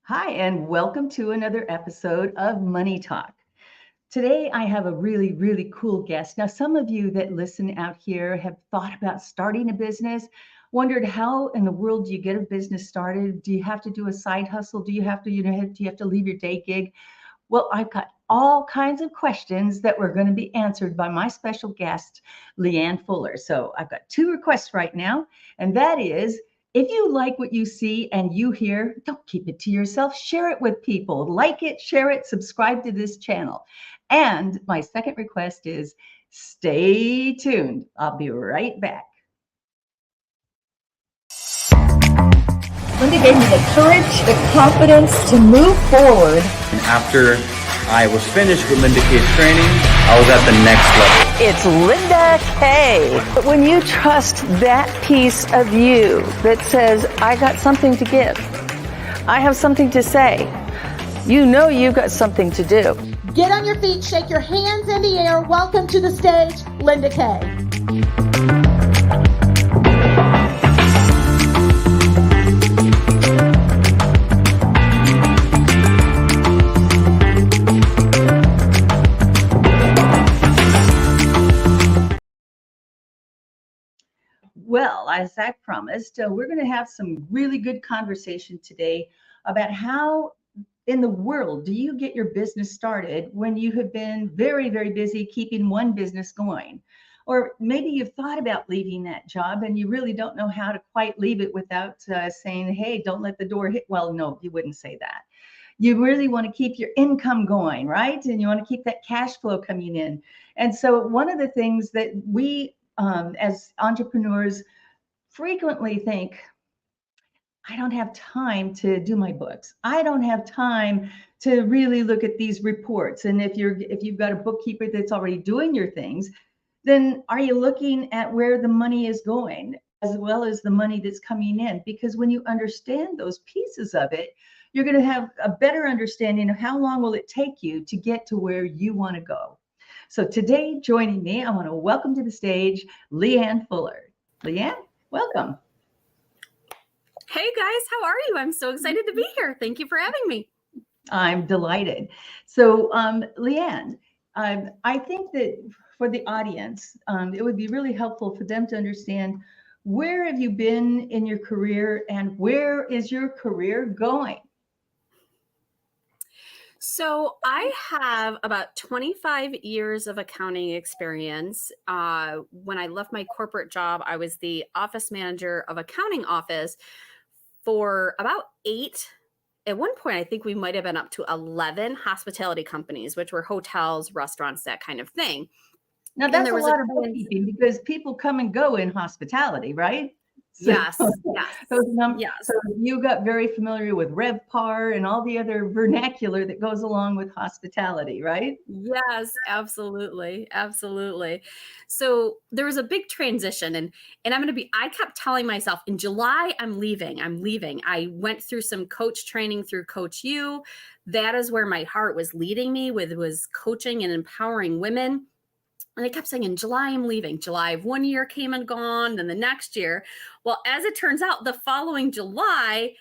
Hi, and welcome to another episode of Money Talk. Today, I have a really, really cool guest. Now, some of you that listen out here have thought about starting a business, wondered how in the world do you get a business started? Do you have to do a side hustle? Do you have to, do you have to leave your day gig? Well, I've got all kinds of questions that were going to be answered by my special guest, LeaAnn Fuller. So I've got two requests right now, and that is if you like what you see and you hear, don't keep it to yourself. Share it with people. Like it, share it, subscribe to this channel. And my second request is stay tuned. I'll be right back. Linda gave me the courage, the confidence to move forward. And after I was finished with Linda K's training, I was at the next level. It's Linda K. But when you trust that piece of you that says, I got something to give, I have something to say, you know you've got something to do. Get on your feet, shake your hands in the air. Welcome to the stage, Linda K. Well, as I promised, we're going to have some really good conversation today about how in the world do you get your business started when you have been very, very busy keeping one business going? Or maybe you've thought about leaving that job and you really don't know how to quite leave it without saying, hey, don't let the door hit. Well, no, you wouldn't say that. You really want to keep your income going, right? And you want to keep that cash flow coming in. And so one of the things that we as entrepreneurs frequently think, I don't have time to do my books. I don't have time to really look at these reports. And if you've got a bookkeeper that's already doing your things, then are you looking at where the money is going as well as the money that's coming in? Because when you understand those pieces of it, you're going to have a better understanding of how long will it take you to get to where you want to go. So today, joining me, I want to welcome to the stage LeaAnn Fuller. LeaAnn, welcome. Hey guys, how are you? I'm so excited to be here. Thank you for having me. I'm delighted. So, LeaAnn, I think that for the audience, it would be really helpful for them to understand where have you been in your career and where is your career going? So I have about 25 years of accounting experience. When I left my corporate job, I was the office manager of accounting office for about 8. At one point, I think we might have been up to 11 hospitality companies, which were hotels, restaurants, that kind of thing. Now, that's a lot of bookkeeping because people come and go in hospitality, right? So, yes. Yes. So you got very familiar with RevPAR and all the other vernacular that goes along with hospitality, right? Yes, absolutely. Absolutely. So there was a big transition and I kept telling myself in July, I'm leaving. I went through some coach training through Coach U. That is where my heart was leading me was coaching and empowering women. And I kept saying, in July, I'm leaving. July of one year came and gone, then the next year. Well, as it turns out, the following July,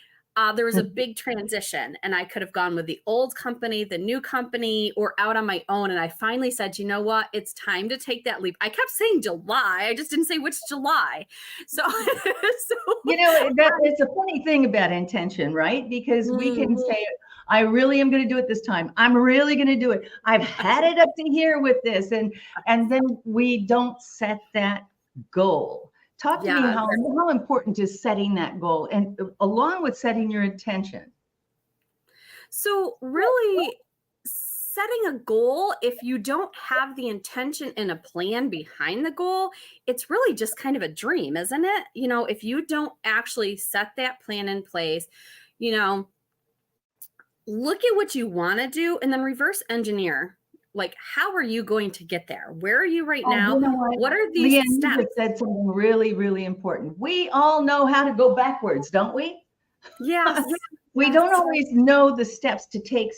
there was a big transition. And I could have gone with the old company, the new company, or out on my own. And I finally said, you know what? It's time to take that leap. I kept saying July. I just didn't say which July. So, it's a funny thing about intention, right? Because we can say, I really am going to do it this time. I'm really going to do it. I've had it up to here with this. And then we don't set that goal. Talk to me how important is setting that goal and along with setting your intention. So really setting a goal, if you don't have the intention and a plan behind the goal, it's really just kind of a dream, isn't it? If you don't actually set that plan in place, look at what you want to do and then reverse engineer. Like, how are you going to get there? Where are you right now? What are these steps? You said something really, really important. We all know how to go backwards, don't we? Yes. We don't always know the steps to take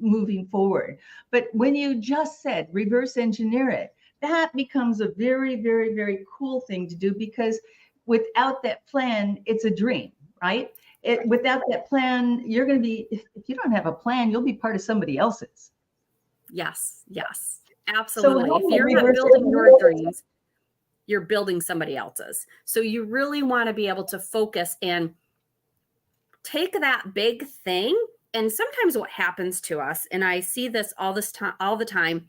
moving forward. But when you just said reverse engineer it, that becomes a very, very, very cool thing to do because without that plan, it's a dream, right? Without that plan, you're going to be, if you don't have a plan, you'll be part of somebody else's. Yes, yes, So absolutely. how If do you you're not reverse building your engineer? dreams, you're building somebody else's. So you really want to be able to focus and take that big thing. And sometimes what happens to us, and I see this all the time,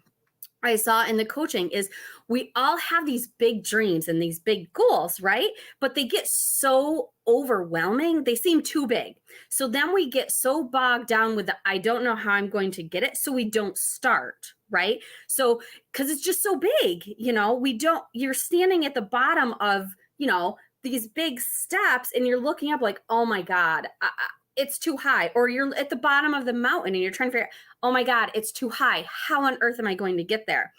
I saw in the coaching, is we all have these big dreams and these big goals, right? But they get so overwhelming. They seem too big. So then we get so bogged down with the, I don't know how I'm going to get it. So we don't start, right? So, because it's just so big, you're standing at the bottom of, these big steps and you're looking up like, oh my God, it's too high. Or you're at the bottom of the mountain and you're trying to figure out, oh my God, it's too high. How on earth am I going to get there?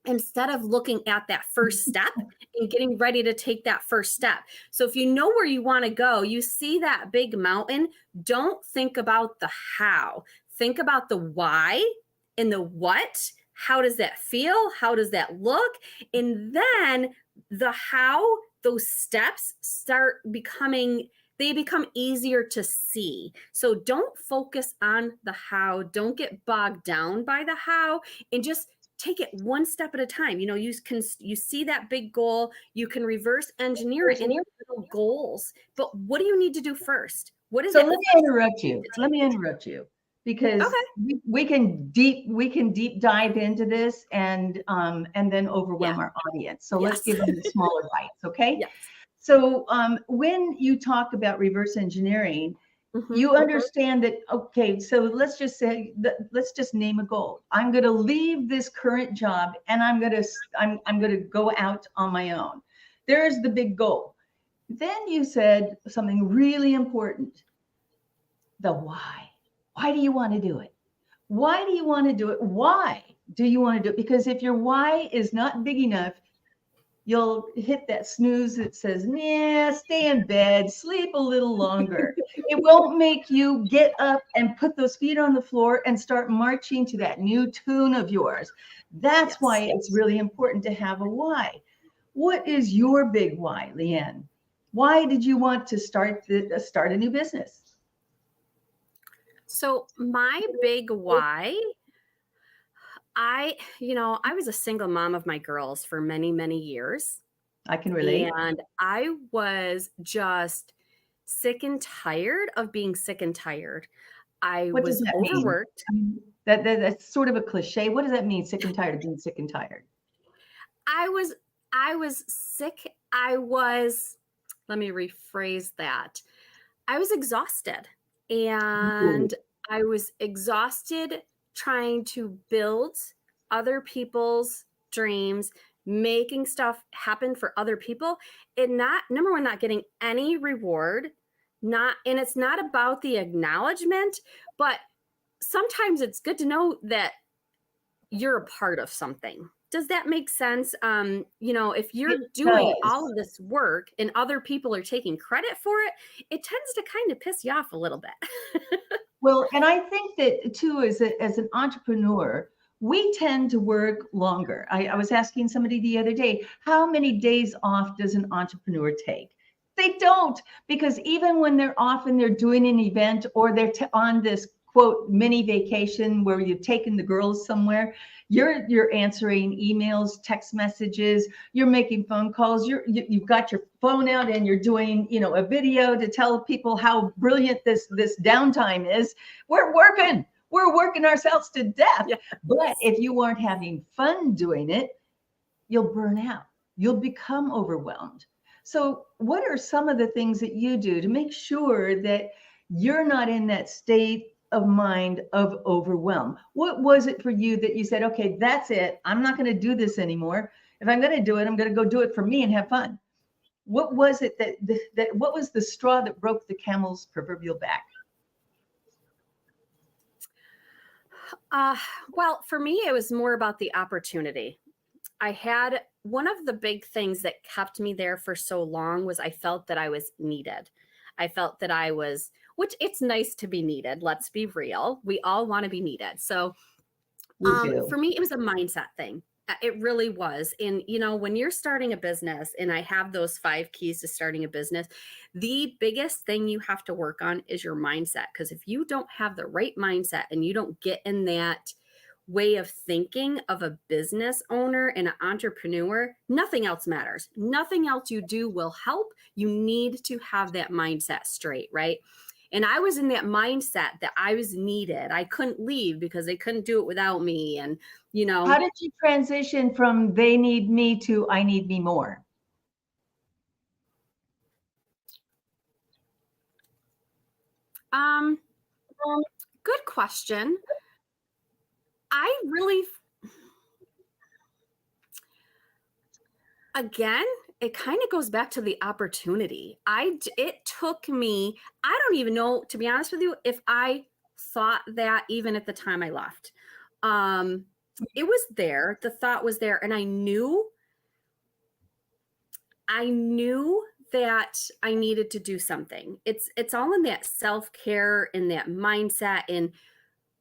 Instead of looking at that first step and getting ready to take that first step. So if you know where you want to go, you see that big mountain, don't think about the how. Think about the why and the what. How does that feel? How does that look? And then the how, those steps they become easier to see. So don't focus on the how. Don't get bogged down by the how, and just take it one step at a time. You see that big goal, you can reverse engineer it into little goals. But what do you need to do first? What is So it? let me interrupt you because Okay. we can deep dive into this and then overwhelm our audience. So let's give them the smaller bites, okay? Yes. So when you talk about reverse engineering, you understand that, okay, so let's just name a goal. I'm going to leave this current job and I'm going to go out on my own. There's the big goal. Then you said something really important. The why. Why do you want to do it? Why do you want to do it? Why do you want to do it? Because if your why is not big enough, you'll hit that snooze that says, nah, stay in bed, sleep a little longer. It won't make you get up and put those feet on the floor and start marching to that new tune of yours. That's why it's really important to have a why. What is your big why, LeaAnn? Why did you want to start a new business? So my big why, I was a single mom of my girls for many, many years. I can relate. And I was just sick and tired of being sick and tired. I What does was that mean? overworked. That's sort of a cliche. What does that mean? Sick and tired of being sick and tired. I was sick. Let me rephrase that. I was exhausted, and I was exhausted trying to build other people's dreams, making stuff happen for other people, and number one, not getting any reward. And it's not about the acknowledgement, but sometimes it's good to know that you're a part of something. Does that make sense? If you're doing all of this work and other people are taking credit for it, it tends to kind of piss you off a little bit. Well, and I think that too, as an entrepreneur, we tend to work longer. I was asking somebody the other day, how many days off does an entrepreneur take? They don't, because even when they're off and they're doing an event or they're on this quote mini vacation where you've taken the girls somewhere, you're answering emails, text messages, you're making phone calls, you've got your phone out and you're doing a video to tell people how brilliant this downtime is. We're working ourselves to death. Yes. But if you aren't having fun doing it, you'll burn out, you'll become overwhelmed. So what are some of the things that you do to make sure that you're not in that state of mind of overwhelm? What was it for you that you said, okay, that's it, I'm not going to do this anymore. If I'm going to do it, I'm going to go do it for me and have fun. What was it what was the straw that broke the camel's proverbial back? Well, for me, it was more about the opportunity. I had one of the big things that kept me there for so long was I felt that I was needed. I felt that which it's nice to be needed. Let's be real. We all want to be needed. So for me, it was a mindset thing. It really was. And, when you're starting a business, and I have those 5 keys to starting a business, the biggest thing you have to work on is your mindset. Because if you don't have the right mindset and you don't get in that way of thinking of a business owner and an entrepreneur, nothing else matters. Nothing else you do will help. You need to have that mindset straight, right? And I was in that mindset that I was needed. I couldn't leave because they couldn't do it without me. And, How did you transition from they need me to I need me more? Good question. I really, again, it kind of goes back to the opportunity. It took me, I don't even know, to be honest with you, if I thought that even at the time I left. It was there, the thought was there, and I knew that I needed to do something. It's all in that self-care and that mindset and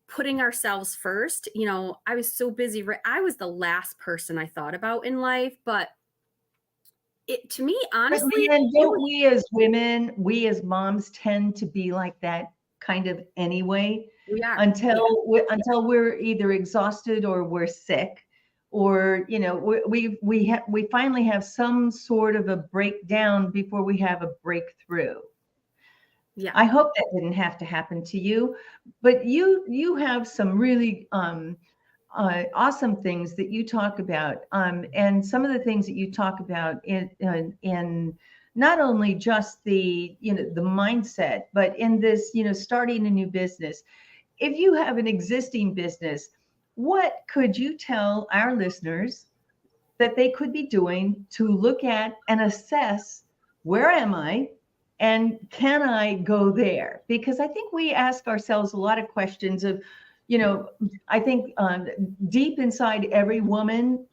putting ourselves first. I was so busy. I was the last person I thought about in life, but to me, honestly, And don't we as women, we as moms tend to be like that kind of anyway, we are until we're either exhausted or we're sick, or we finally have some sort of a breakdown before we have a breakthrough. Yeah. I hope that didn't have to happen to you, but you have some really awesome things that you talk about, and some of the things that you talk about in not only just the the mindset, but in this starting a new business. If you have an existing business, what could you tell our listeners that they could be doing to look at and assess, where am I? And can I go there? Because I think we ask ourselves a lot of questions of, I think deep inside every woman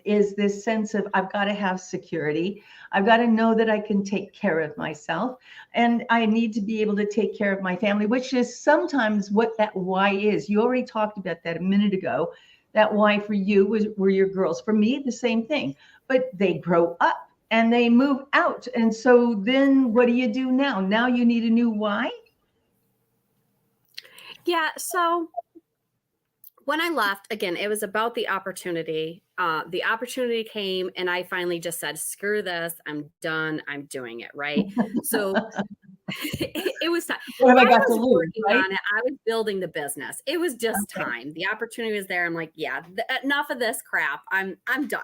is this sense of, I've got to have security. I've got to know that I can take care of myself, and I need to be able to take care of my family, which is sometimes what that why is. You already talked about that a minute ago. That why for you were your girls. For me, the same thing, but they grow up and they move out. And so then what do you do now? Now you need a new why? Yeah. So when I left, again, it was about the opportunity. The opportunity came and I finally just said, screw this. I'm done. I'm doing it. Right. So it was time. What have I got was to lose, working right? on it. I was building the business. It was just time. The opportunity was there. I'm like, yeah, enough of this crap. I'm done.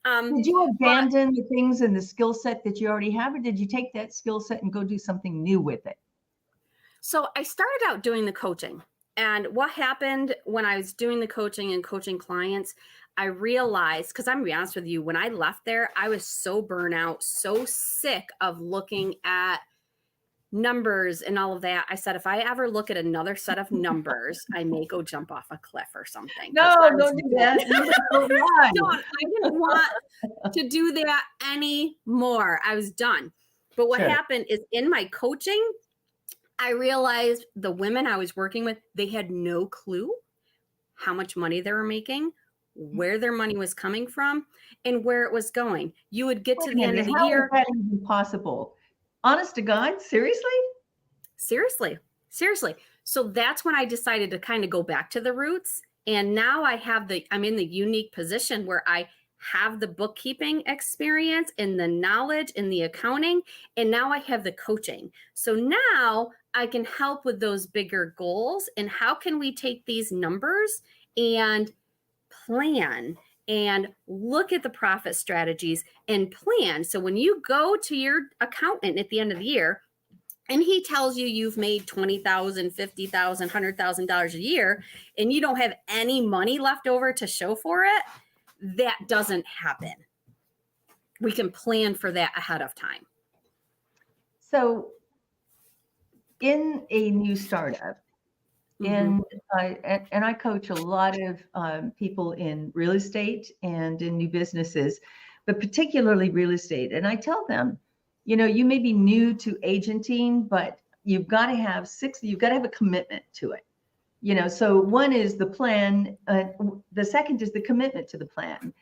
Did you abandon the things and the skill set that you already have, or did you take that skill set and go do something new with it? So I started out doing the coaching. And what happened when I was doing the coaching and coaching clients, I realized, because I'm going to be honest with you, when I left there, I was so burnt out, so sick of looking at numbers and all of that. I said, if I ever look at another set of numbers, I may go jump off a cliff or something. No, don't do that. I didn't want to do that anymore. I was done. But what happened is, in my coaching, I realized the women I was working with, they had no clue how much money they were making, where their money was coming from, and where it was going. You would get to the end of the year. How is that even possible? Honest to God, seriously? Seriously. So that's when I decided to kind of go back to the roots. And now I'm in the unique position where I have the bookkeeping experience and the knowledge and the accounting, and now I have the coaching. So now I can help with those bigger goals, and how can we take these numbers and plan and look at the profit strategies and plan. So when you go to your accountant at the end of the year and he tells you you've made $20,000, $50,000, $100,000 a year, and you don't have any money left over to show for it, that doesn't happen. We can plan for that ahead of time. So in a new startup, and I coach a lot of people in real estate and in new businesses, but particularly real estate. And I tell them, you may be new to agenting, but you've got to have a commitment to it. So one is the plan. The second is the commitment to the plan.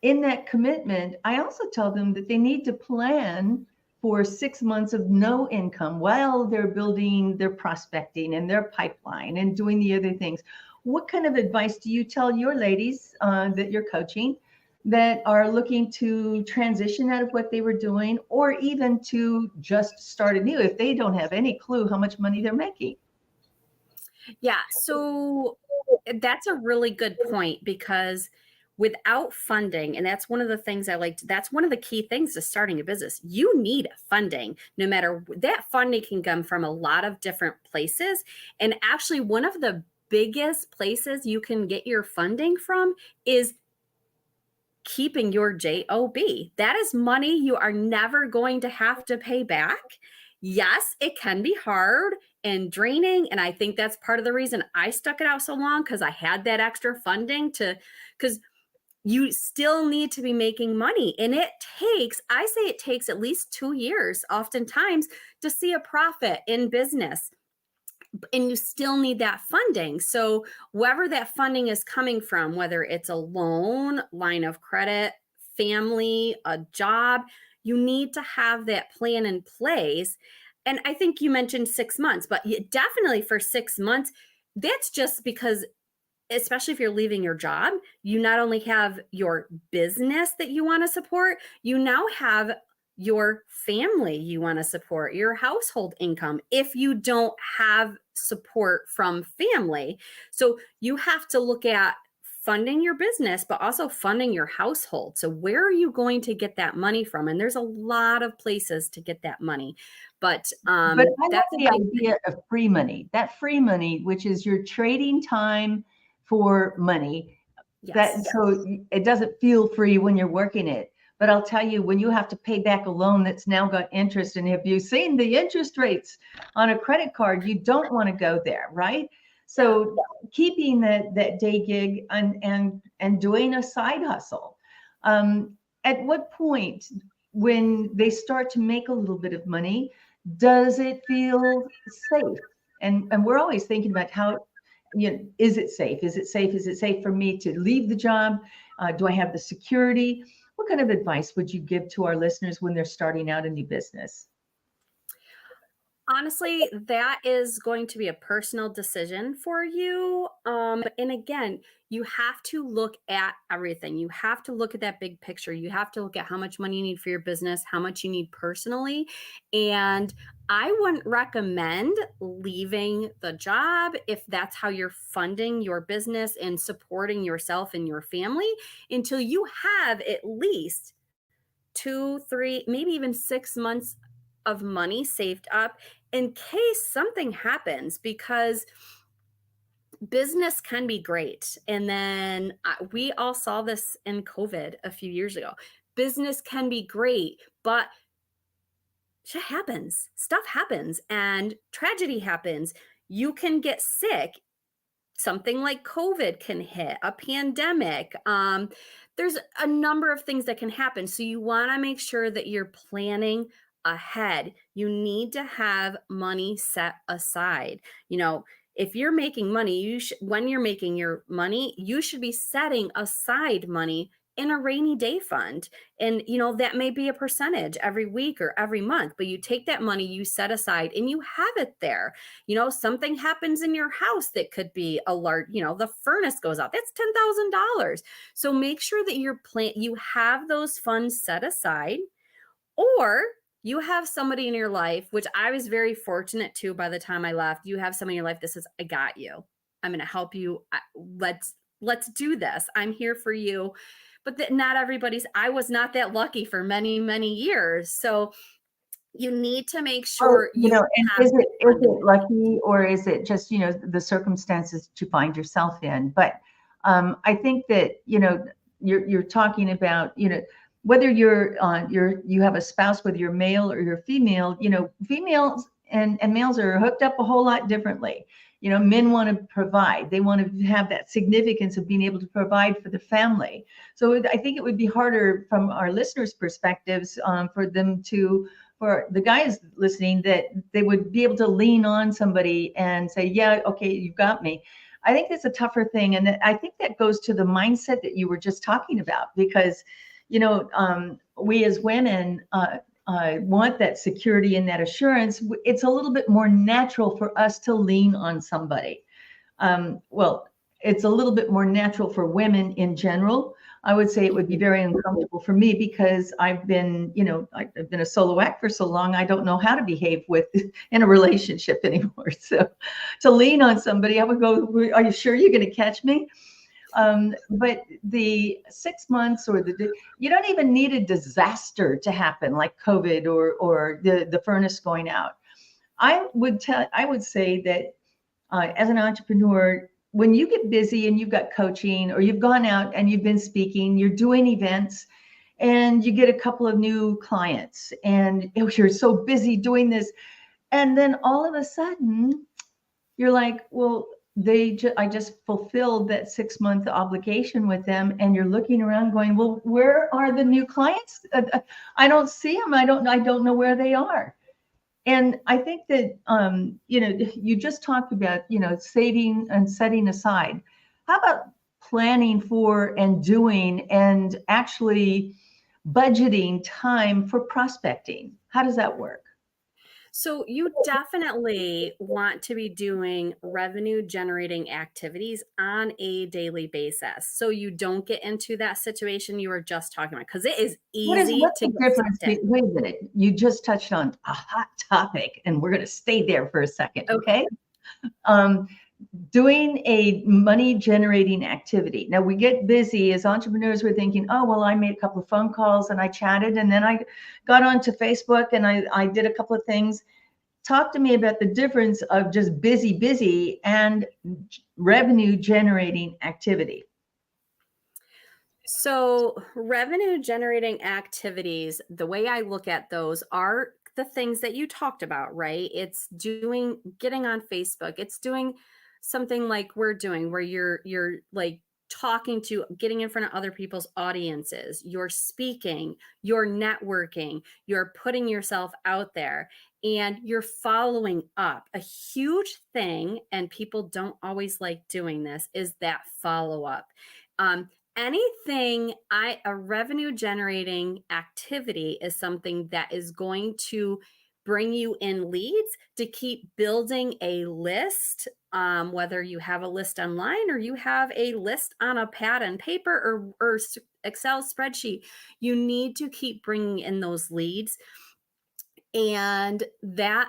In that commitment, I also tell them that they need to plan for 6 months of no income while they're building their prospecting and their pipeline and doing the other things. What kind of advice do you tell your ladies that you're coaching that are looking to transition out of what they were doing, or even to just start anew if they don't have any clue how much money they're making? Yeah, so that's a really good point, because without funding, and that's one of the things that's one of the key things to starting a business. You need funding. No matter, that funding can come from a lot of different places. And actually, one of the biggest places you can get your funding from is keeping your job. That is money you are never going to have to pay back. Yes, it can be hard and draining, and I think that's part of the reason I stuck it out so long, because I had that extra funding because you still need to be making money, and I say it takes at least 2 years oftentimes to see a profit in business. And you still need that funding. So wherever that funding is coming from, whether it's a loan, line of credit, family, a job, you need to have that plan in place. And I think you mentioned 6 months, but definitely for 6 months, that's just because, especially if you're leaving your job, you not only have your business that you want to support, you now have your family you want to support, your household income, if you don't have support from family. So you have to look at funding your business, but also funding your household. So where are you going to get that money from? And there's a lot of places to get that money. But I like the idea of free money. That free money, which is you're trading time for money. Yes. So it doesn't feel free when you're working it. But I'll tell you, when you have to pay back a loan that's now got interest, and have you seen the interest rates on a credit card, you don't want to go there, right? So keeping that day gig and doing a side hustle. At what point, when they start to make a little bit of money, does it feel safe? And we're always thinking about how, is it safe? Is it safe? Is it safe for me to leave the job? Do I have the security? What kind of advice would you give to our listeners when they're starting out a new business? Honestly, that is going to be a personal decision for you. And again, you have to look at everything. You have to look at that big picture. You have to look at how much money you need for your business, how much you need personally. And I wouldn't recommend leaving the job if that's how you're funding your business and supporting yourself and your family, until you have at least 2, 3, maybe even 6 months of money saved up in case something happens, because business can be great. And then we all saw this in COVID a few years ago. Business can be great, but shit happens, stuff happens, and tragedy happens. You can get sick. Something like COVID can hit, a pandemic. There's a number of things that can happen. So you want to make sure that you're planning ahead. You need to have money set aside. If you're making money, when you're making your money, you should be setting aside money in a rainy day fund. And, that may be a percentage every week or every month, but you take that money, you set aside, and you have it there. Something happens in your house that could be a large, the furnace goes out, that's $10,000. So make sure that you have those funds set aside, or you have somebody in your life, which I was very fortunate to. By the time I left, you have somebody in your life that says, I got you. I'm going to help you. Let's do this. I'm here for you. But not everybody's, I was not that lucky for many, many years. So you need to make sure and is it lucky, or is it just, the circumstances that you find yourself in? But I think that, you're talking about, whether you have a spouse, whether you're male or you're female, females and males are hooked up a whole lot differently. Men want to provide. They want to have that significance of being able to provide for the family. So I think it would be harder from our listeners' perspectives for them to for the guys listening, that they would be able to lean on somebody and say, yeah, okay, you've got me. I think that's a tougher thing. And I think that goes to the mindset that you were just talking about, because, we as women want that security and that assurance. It's a little bit more natural for us to lean on somebody. Well, it's a little bit more natural for women in general. I would say it would be very uncomfortable for me, because I've been a solo act for so long. I don't know how to behave in a relationship anymore. So to lean on somebody, I would go, are you sure you're going to catch me? But the 6 months, or you don't even need a disaster to happen like COVID or the furnace going out. I would say that as an entrepreneur, when you get busy and you've got coaching, or you've gone out and you've been speaking, you're doing events, and you get a couple of new clients, and you're so busy doing this, and then all of a sudden you're like, well, I just fulfilled that 6-month obligation with them, and you're looking around going, well, where are the new clients? I don't see them. I don't know where they are. And I think that, you just talked about, saving and setting aside. How about planning for and doing and actually budgeting time for prospecting? How does that work? So you definitely want to be doing revenue generating activities on a daily basis, so you don't get into that situation you were just talking about, because it is easy What's to the get difference? sucked in. Wait a minute. You just touched on a hot topic, and we're going to stay there for a second, okay? Doing a money generating activity. Now, we get busy as entrepreneurs. We're thinking, oh, well, I made a couple of phone calls and I chatted, and then I got onto Facebook and I did a couple of things. Talk to me about the difference of just busy and revenue generating activity. So revenue generating activities, the way I look at those are the things that you talked about, right? It's getting on Facebook. It's doing something like we're doing, where you're like getting in front of other people's audiences. You're speaking, you're networking, you're putting yourself out there, and you're following up. A huge thing, and people don't always like doing this, is that follow up. A revenue generating activity is something that is going to bring you in leads to keep building a list, whether you have a list online or you have a list on a pad and paper or Excel spreadsheet. You need to keep bringing in those leads. And that,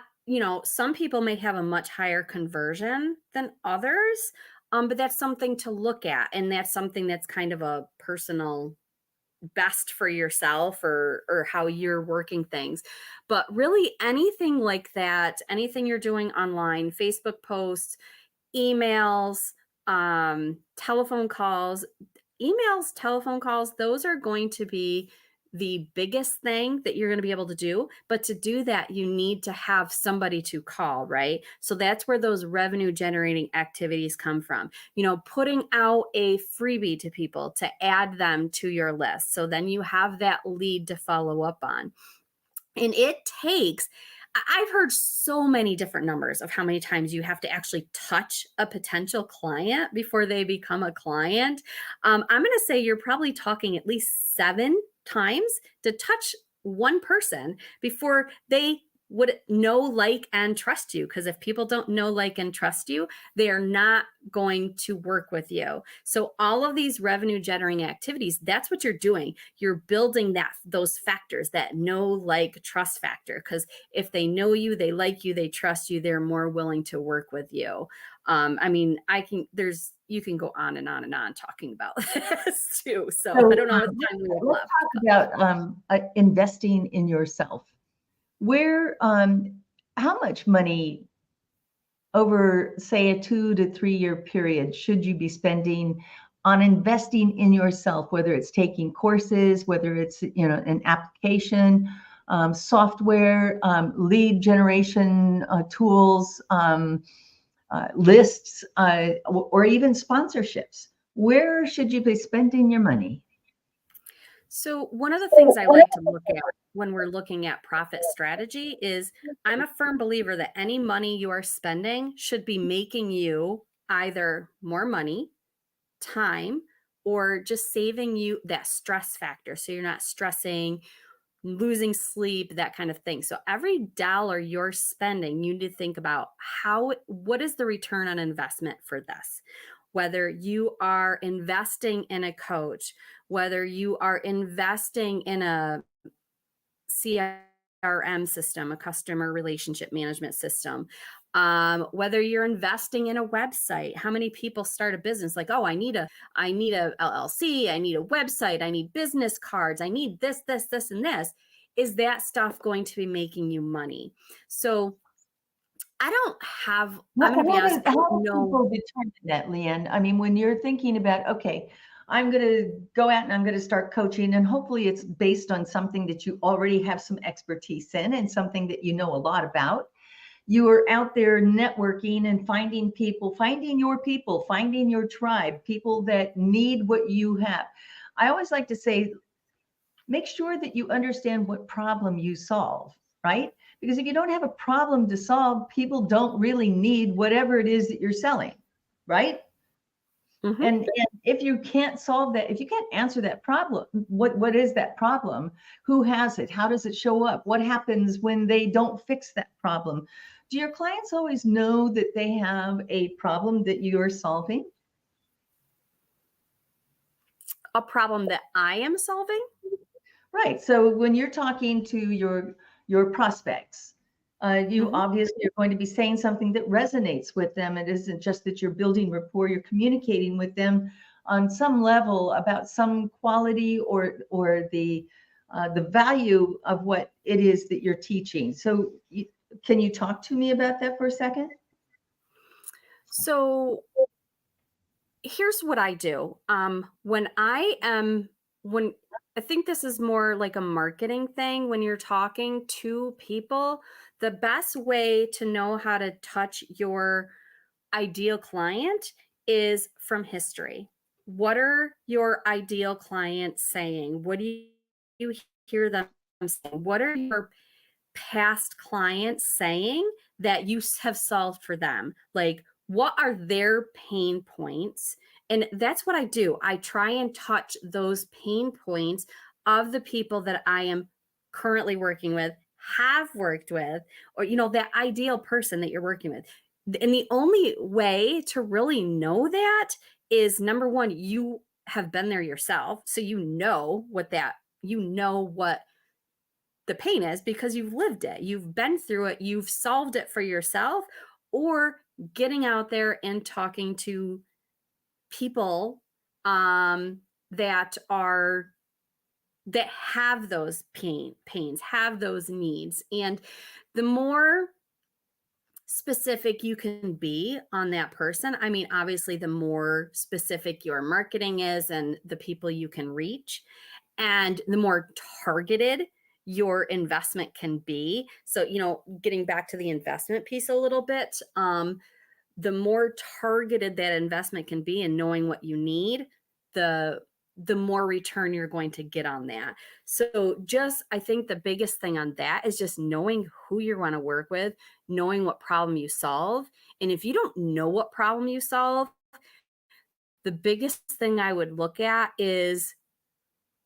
some people may have a much higher conversion than others. But that's something to look at. And that's something that's kind of a personal best for yourself, or how you're working things. But really anything like that, anything you're doing online, Facebook posts, emails, telephone calls, those are going to be the biggest thing that you're going to be able to do. But to do that, you need to have somebody to call, right? So that's where those revenue generating activities come from. Putting out a freebie to people to add them to your list. So then you have that lead to follow up on. And I've heard so many different numbers of how many times you have to actually touch a potential client before they become a client. I'm going to say you're probably talking at least 7 times to touch one person before they would know, like, and trust you. Because if people don't know, like, and trust you, they are not going to work with you. So all of these revenue generating activities, that's what you're doing. You're building those factors, that know, like, trust factor. Because if they know you, they like you, they trust you, they're more willing to work with you. You can go on and on and on talking about this too. So I don't know what time we have left. Let's talk about investing in yourself. How much money over, say, a 2 to 3 year period should you be spending on investing in yourself, whether it's taking courses, whether it's, an application, software, lead generation tools, lists, or even sponsorships? Where should you be spending your money? So one of the things I like to look at when we're looking at profit strategy is I'm a firm believer that any money you are spending should be making you either more money, time, or just saving you that stress factor. So you're not stressing, losing sleep, that kind of thing. So every dollar you're spending, you need to think about what is the return on investment for this? Whether you are investing in a coach, whether you are investing in a CRM system, a customer relationship management system, whether you're investing in a website. How many people start a business like, oh, I need a LLC, I need a website, I need business cards, I need this, and this. Is that stuff going to be making you money? So I'm going to be honest, I don't know. People determine that, LeaAnn? I mean, when you're thinking about, okay, I'm going to go out and I'm going to start coaching, and hopefully it's based on something that you already have some expertise in and something that you know a lot about. You are out there networking and finding people, finding your tribe, people that need what you have. I always like to say, make sure that you understand what problem you solve, right? Because if you don't have a problem to solve, people don't really need whatever it is that you're selling, right? Mm-hmm. And if you can't solve that, if you can't answer that problem, what is that problem? Who has it? How does it show up? What happens when they don't fix that problem? Do your clients always know that they have a problem that you're solving? A problem that I am solving? Right. So when you're talking to your prospects, you obviously are going to be saying something that resonates with them. It isn't just that you're building rapport, you're communicating with them on some level about some quality or the value of what it is that you're teaching. So can you talk to me about that for a second? So here's what I do. When I think this is more like a marketing thing. When you're talking to people, the best way to know how to touch your ideal client is from history. What are your ideal clients saying? What do you hear them saying? What are your past clients saying that you have solved for them? Like, what are their pain points? And that's what I do. I try and touch those pain points of the people that I am currently working with, have worked with, or, that ideal person that you're working with. And the only way to really know that is, number one, you have been there yourself. So you know what the pain is because you've lived it, you've been through it, you've solved it for yourself, or getting out there and talking to people that have those pains, have those needs. And the more specific you can be on that person, I mean, obviously the more specific your marketing is and the people you can reach, and the more targeted your investment can be. So, getting back to the investment piece a little bit, the more targeted that investment can be and knowing what you need, the more return you're going to get on that. So I think the biggest thing on that is just knowing who you want to work with, knowing what problem you solve. And if you don't know what problem you solve, the biggest thing I would look at is,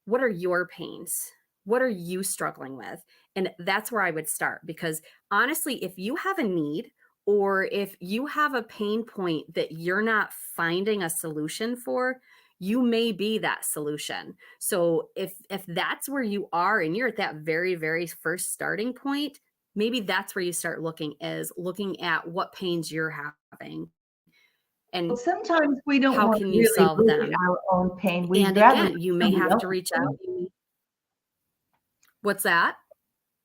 what are your pains? What are you struggling with? And that's where I would start, because honestly, if you have a need or if you have a pain point that you're not finding a solution for, you may be that solution. So if that's where you are and you're at that very, very first starting point, maybe that's where you start looking at what pains you're having. And sometimes we don't how want can to you really solve look them? at our own pain. And again, you may have to reach out. What's that?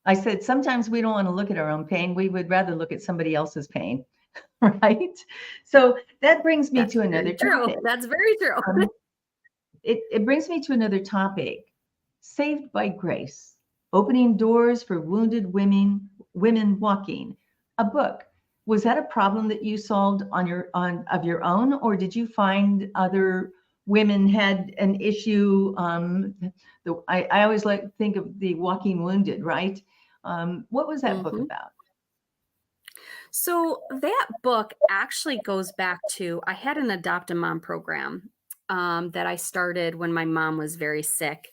I said, sometimes we don't want to look at our own pain. We would rather look at somebody else's pain, right? So that brings me to another topic. That's very true. It brings me to another topic. Saved by Grace, Opening Doors for Wounded Women Walking, a book. Was that a problem that you solved of your own, or did you find other women had an issue. I always like to think of the Walking Wounded, right? What was that book about? So that book actually goes back to, I had an Adopt a Mom program that I started when my mom was very sick,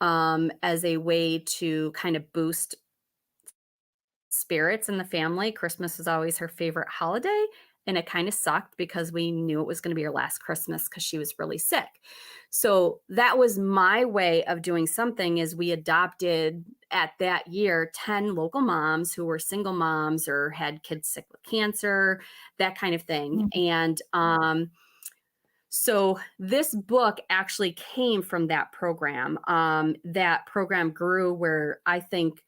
as a way to kind of boost spirits in the family. Christmas was always her favorite holiday. And it kind of sucked because we knew it was going to be her last Christmas because she was really sick. So that was my way of doing something. Is we adopted at that year 10 local moms who were single moms or had kids sick with cancer, that kind of thing. And so this book actually came from that program. That program grew where I think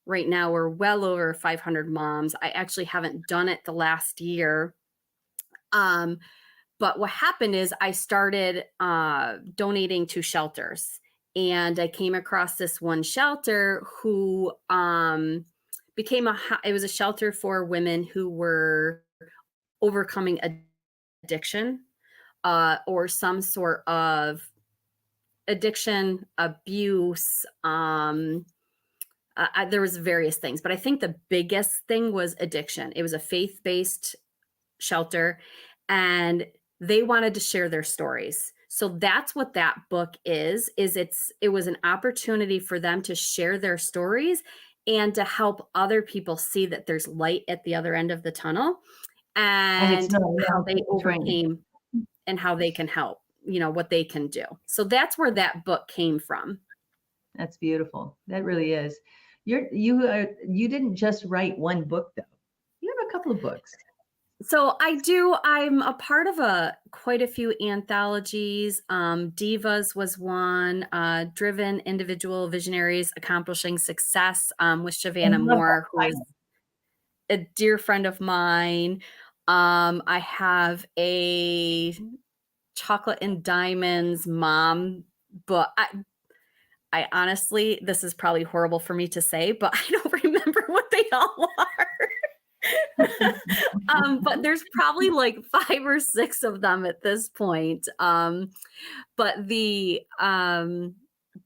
right now we're well over 500 moms. I actually haven't done it the last year. But what happened is I started donating to shelters, and I came across this one shelter who it was a shelter for women who were overcoming addiction or some sort of addiction, abuse. There was various things, but I think the biggest thing was addiction. It was a faith-based shelter, and they wanted to share their stories. So that's what that book is it was an opportunity for them to share their stories and to help other people see that there's light at the other end of the tunnel, and it's not how they overcame and how they can help, what they can do. So that's where that book came from. That's beautiful. That really is. You didn't just write one book though. You have a couple of books. So I do. I'm a part of quite a few anthologies. Divas was one. Driven Individual Visionaries Accomplishing Success with Savannah Moore, who is a dear friend of mine. I have a Chocolate and Diamonds mom book. I honestly, this is probably horrible for me to say, but I don't remember what they all are. But there's probably like 5 or 6 of them at this point. But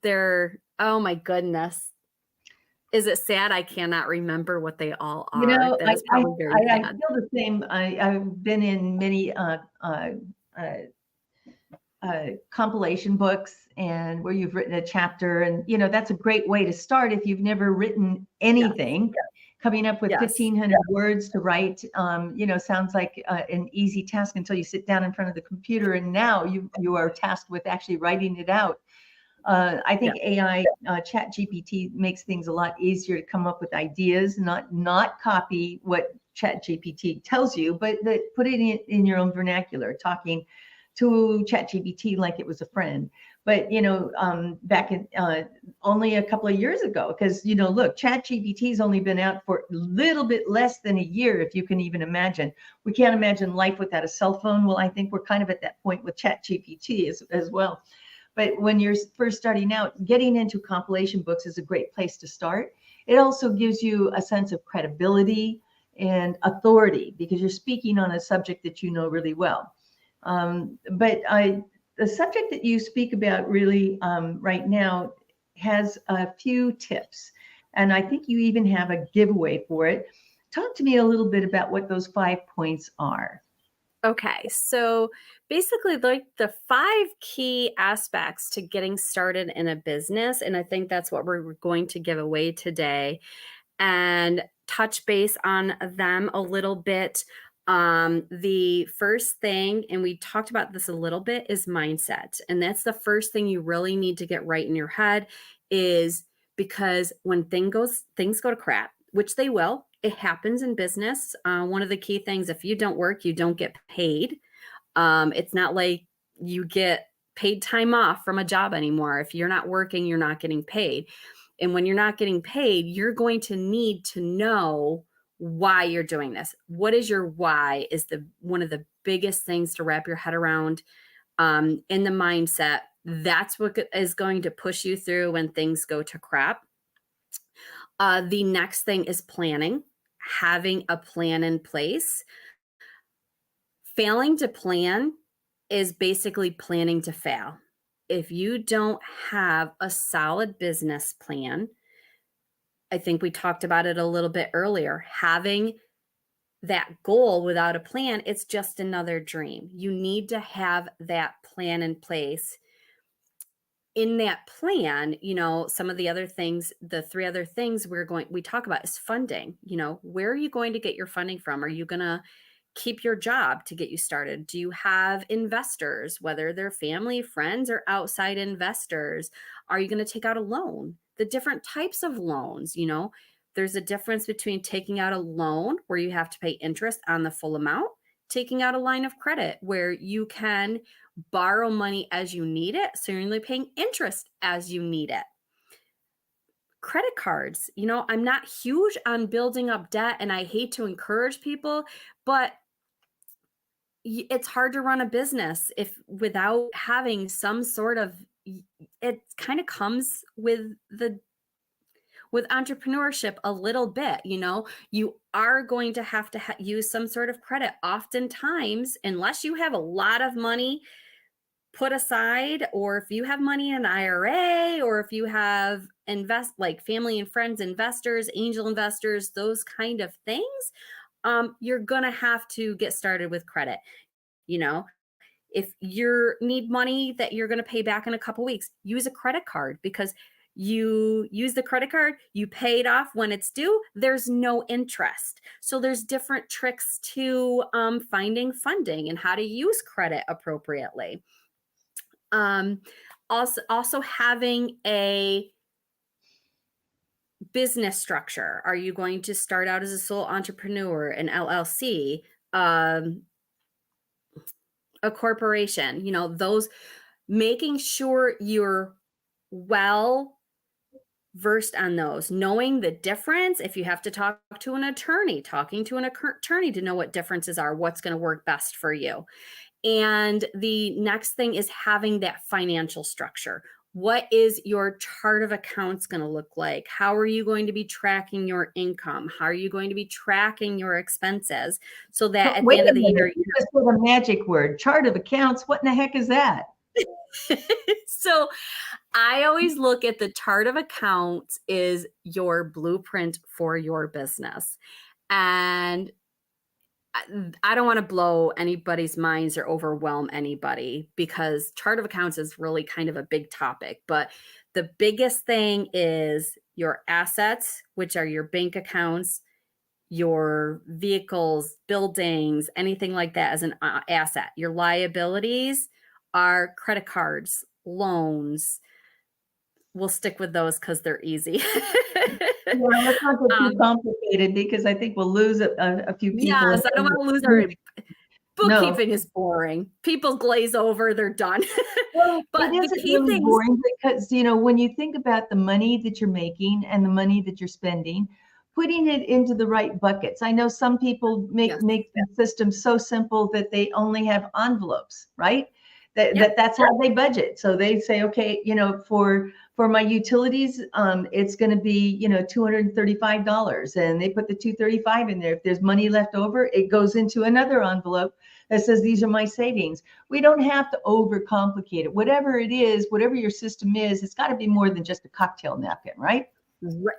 they're, oh my goodness. Is it sad? I cannot remember what they all are. That is probably very sad. I feel the same. I've been in many compilation books and where you've written a chapter, and that's a great way to start if you've never written anything. Yes. Coming up with 1,500 words to write, sounds like an easy task until you sit down in front of the computer, and now you are tasked with actually writing it out. I think AI, ChatGPT makes things a lot easier to come up with ideas, not copy what ChatGPT tells you, but put it in your own vernacular, talking to ChatGPT like it was a friend. But back in only a couple of years ago, because look, ChatGPT's only been out for a little bit less than a year, if you can even imagine. We can't imagine life without a cell phone. Well, I think we're kind of at that point with ChatGPT as well. But when you're first starting out, getting into compilation books is a great place to start. It also gives you a sense of credibility and authority because you're speaking on a subject that you know really well. But the subject that you speak about really right now has a few tips, and I think you even have a giveaway for it. Talk to me a little bit about what those 5 points are. Okay, so basically like the 5 key aspects to getting started in a business, and I think that's what we're going to give away today, and touch base on them a little bit. The first thing, and we talked about this a little bit, is mindset. And that's the first thing you really need to get right in your head, is because when things go to crap, which they will, it happens in business. One of the key things, if you don't work, you don't get paid. It's not like you get paid time off from a job anymore. If you're not working, you're not getting paid. And when you're not getting paid, you're going to need to know why you're doing this. What is your why is one of the biggest things to wrap your head around in the mindset. That's what is going to push you through when things go to crap. The next thing is planning, having a plan in place. Failing to plan is basically planning to fail. If you don't have a solid business plan, I think we talked about it a little bit earlier, having that goal without a plan, it's just another dream. You need to have that plan in place. In that plan, some of the other things, the 3 other things we talk about is funding. Where are you going to get your funding from? Are you going to keep your job to get you started? Do you have investors, whether they're family, friends, or outside investors? Are you going to take out a loan? The different types of loans, there's a difference between taking out a loan where you have to pay interest on the full amount, taking out a line of credit where you can borrow money as you need it, so you're only paying interest as you need it. Credit cards, I'm not huge on building up debt, and I hate to encourage people, but it's hard to run a business without having some sort of, it kind of comes with entrepreneurship a little bit. You are going to have to use some sort of credit oftentimes, unless you have a lot of money put aside, or if you have money in an IRA, or if you have like family and friends investors, angel investors, those kind of things, you're going to have to get started with credit. If you need money that you're going to pay back in a couple weeks, use a credit card, because you use the credit card, you pay it off when it's due, there's no interest. So there's different tricks to finding funding and how to use credit appropriately. Also having a business structure. Are you going to start out as a sole entrepreneur, an LLC, a corporation? Those, making sure you're well versed on those, knowing the difference. If you have to talk to an attorney, talking to an attorney to know what differences are, what's going to work best for you. And the next thing is having that financial structure. What is your chart of accounts going to look like? How are you going to be tracking your income? How are you going to be tracking your expenses, so that at the end of the year, you just put a magic word, chart of accounts. What in the heck is that? So I always look at the chart of accounts is your blueprint for your business. And I don't want to blow anybody's minds or overwhelm anybody, because chart of accounts is really kind of a big topic. But the biggest thing is your assets, which are your bank accounts, your vehicles, buildings, anything like that as an asset. Your liabilities are credit cards, loans. We'll stick with those because they're easy. Yeah, let's not get too complicated, because I think we'll lose a few people. Yes, I don't want to lose our bookkeeping. Is boring. People glaze over, they're done. Well, but it isn't really boring, because when you think about the money that you're making and the money that you're spending, putting it into the right buckets. I know some people make the system so simple that they only have envelopes, right? That's how they budget. So they say, okay, for my utilities, it's going to be, $235, and they put the $235 in there. If there's money left over, it goes into another envelope that says, these are my savings. We don't have to overcomplicate it. Whatever it is, whatever your system is, it's got to be more than just a cocktail napkin, right?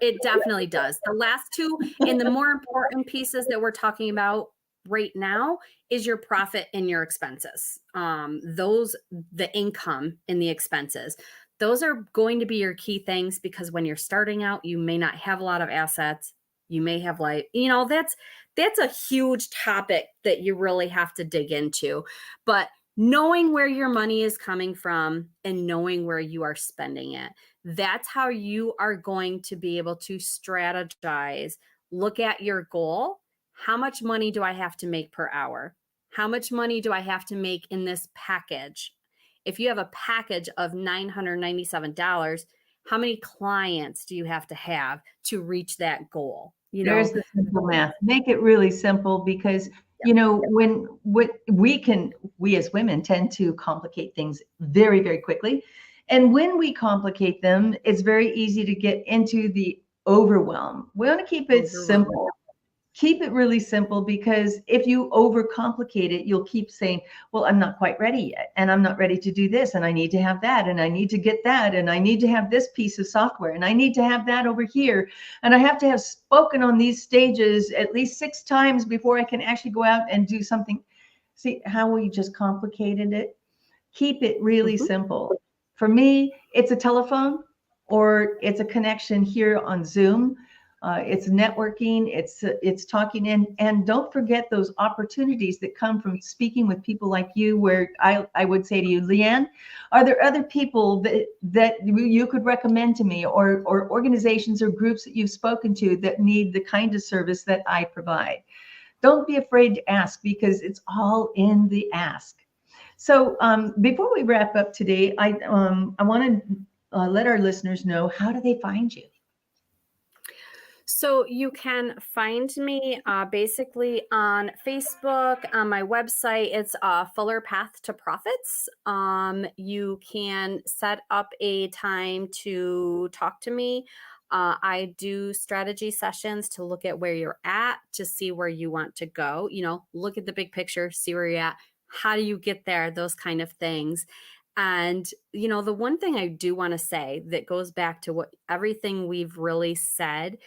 It definitely does. The last two and the more important pieces that we're talking about right now is your profit and your expenses. The income and the expenses, those are going to be your key things, because when you're starting out, you may not have a lot of assets. You may have that's a huge topic that you really have to dig into. But knowing where your money is coming from and knowing where you are spending it, that's how you are going to be able to strategize. Look at your goal. How much money do I have to make per hour? How much money do I have to make in this package? If you have a package of $997, how many clients do you have to reach that goal? There's the simple math. Make it really simple, because when we as women tend to complicate things very, very quickly. And when we complicate them, it's very easy to get into the overwhelm. We want to keep it simple. Keep it really simple, because if you overcomplicate it, you'll keep saying, well, I'm not quite ready yet, and I'm not ready to do this, and I need to have that, and I need to get that, and I need to have this piece of software, and I need to have that over here, and I have to have spoken on these stages at least 6 times before I can actually go out and do something. See how we just complicated it? Keep it really simple. For me, it's a telephone or it's a connection here on Zoom. It's networking, it's talking in, and don't forget those opportunities that come from speaking with people like you, where I would say to you, LeaAnn, are there other people that you could recommend to me, or organizations or groups that you've spoken to that need the kind of service that I provide? Don't be afraid to ask, because it's all in the ask. So before we wrap up today, I want to let our listeners know, how do they find you? So you can find me basically on Facebook, on my website. It's Fuller Path to Profits. You can set up a time to talk to me. I do strategy sessions to look at where you're at, to see where you want to go. Look at the big picture, see where you're at. How do you get there? Those kind of things. And, the one thing I do want to say that goes back to what everything we've really said,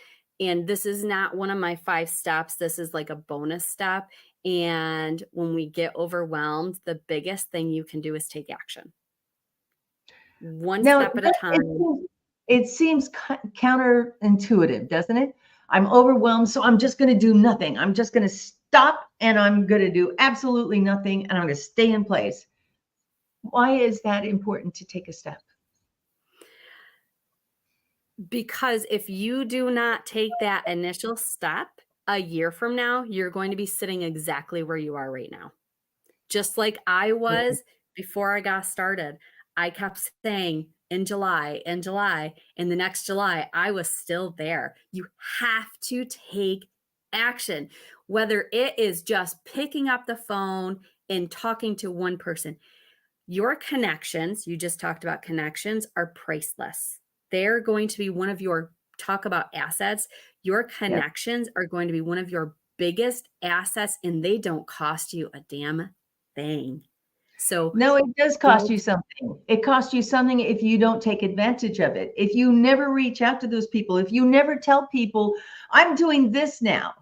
and this is not one of my 5 steps. This is like a bonus step. And when we get overwhelmed, the biggest thing you can do is take action. One step at a time. It seems counterintuitive, doesn't it? I'm overwhelmed, so I'm just going to do nothing. I'm just going to stop, and I'm going to do absolutely nothing, and I'm going to stay in place. Why is that important to take a step? Because if you do not take that initial step, a year from now, you're going to be sitting exactly where you are right now. Just like I was before I got started. I kept saying in July, and the next July, I was still there. You have to take action, whether it is just picking up the phone and talking to one person. Your connections, you just talked about connections, are priceless. They're going to be one of your, talk about assets. Your connections are going to be one of your biggest assets, and they don't cost you a damn thing. So no, it does cost you something. It costs you something if you don't take advantage of it. If you never reach out to those people, if you never tell people, I'm doing this now,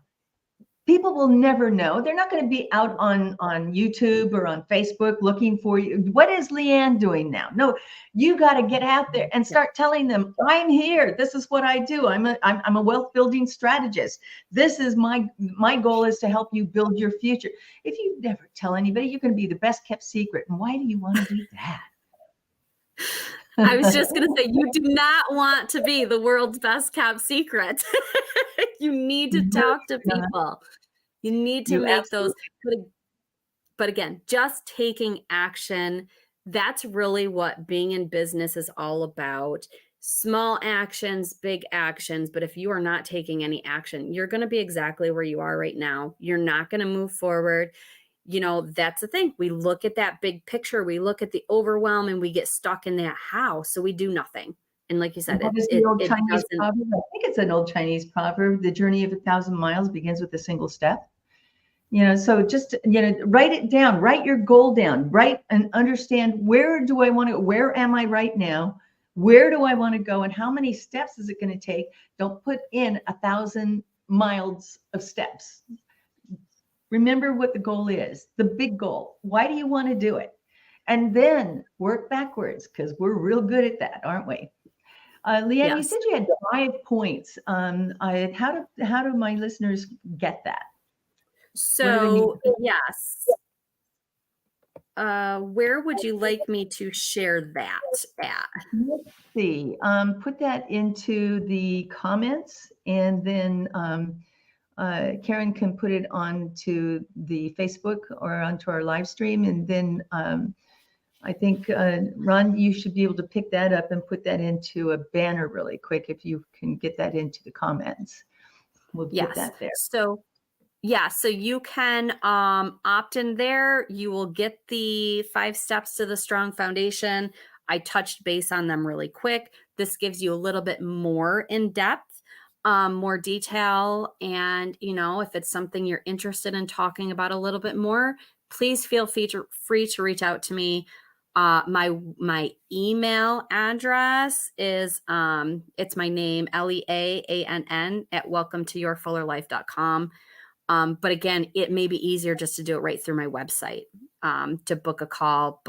people will never know. They're not going to be out on YouTube or on Facebook looking for you. What is LeaAnn doing now? No, you got to get out there and start telling them, I'm here. This is what I do. I'm a wealth building strategist. This is my goal is to help you build your future. If you never tell anybody, you're going to be the best kept secret. And why do you want to do that? I was just going to say, you do not want to be the world's best kept secret. You need to talk to people. You need to make those. But again, just taking action, that's really what being in business is all about. Small actions, big actions. But if you are not taking any action, you're going to be exactly where you are right now. You're not going to move forward. That's the thing. We look at that big picture. We look at the overwhelm, and we get stuck in that how. So we do nothing. And like you said, I think it's an old Chinese proverb. The journey of 1,000 miles begins with a single step. So just, write it down, write your goal down, write and understand, where do I want to, where am I right now? Where do I want to go? And how many steps is it going to take? Don't put in 1,000 miles of steps. Remember what the goal is, the big goal. Why do you want to do it? And then work backwards, because we're real good at that, aren't we? LeaAnn, Yes. You said you had 5 points. How do my listeners get that? So yes. Where would you like me to share that at? Let's see. Put that into the comments, and then Karen can put it onto the Facebook or onto our live stream. And then I think, Ron, you should be able to pick that up and put that into a banner really quick if you can get that into the comments. We'll put that there. So you can opt in there. You will get the 5 steps to the strong foundation. I touched base on them really quick. This gives you a little bit more in depth. more detail. And, if it's something you're interested in talking about a little bit more, please feel free to reach out to me. My email address is, it's my name, LeaAnn at welcometoyourfullerlife.com. But again, it may be easier just to do it right through my website, to book a call,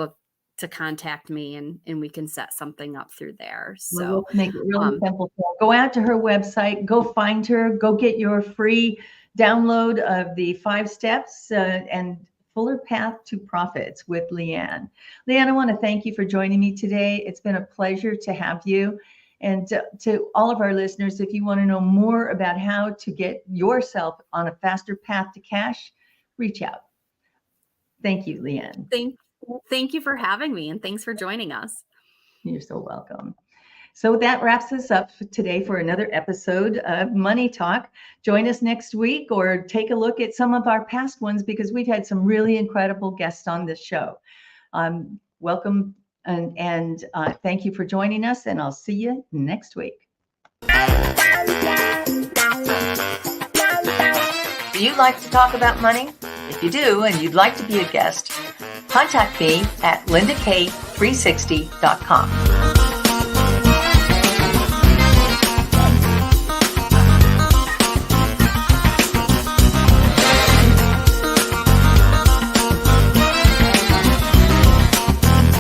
to contact me, and we can set something up through there. So we'll make it really simple. Go out to her website, go find her, go get your free download of the 5 steps and Fuller Path to Profits with LeaAnn. LeaAnn, I want to thank you for joining me today. It's been a pleasure to have you. And to all of our listeners, if you want to know more about how to get yourself on a faster path to cash, reach out. Thank you, LeaAnn. Thank you for having me, and thanks for joining us. You're so welcome. So that wraps us up today for another episode of Money Talk. Join us next week or take a look at some of our past ones, because we've had some really incredible guests on this show. Welcome and thank you for joining us, and I'll see you next week. Do you like to talk about money? If you do and you'd like to be a guest, contact me at lindak360.com.